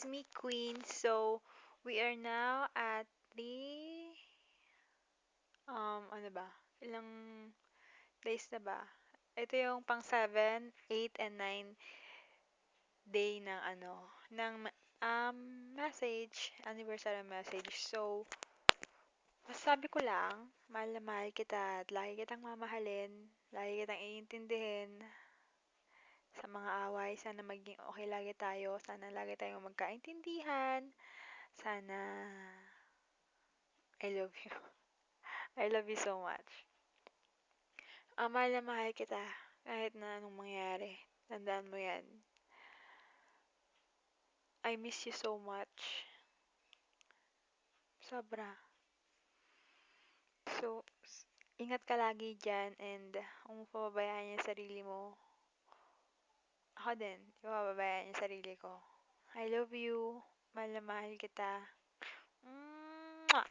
it's me, Queen. So, we are now at the, ano ba? Ilang days na ba? Ito yung pang 7, 8, and 9 day ng message, anniversary message. So, masasabi ko lang, mahal na mahal kita at lagi kitang mamahalin, lagi kitang iintindihin sa mga away. Sana maging okay lagi tayo. Sana lagi tayong magkaintindihan. Sana I love you. I love you so much. Mahal na mahal kita kahit na anong mangyari. Tandaan mo yan. I miss you so much. Sobra. So, ingat ka lagi dyan and kung pababayaan yung sarili mo, ako din, di ko pababayaan yung sarili ko. I love you. Mahal na mahal kita. Mwah!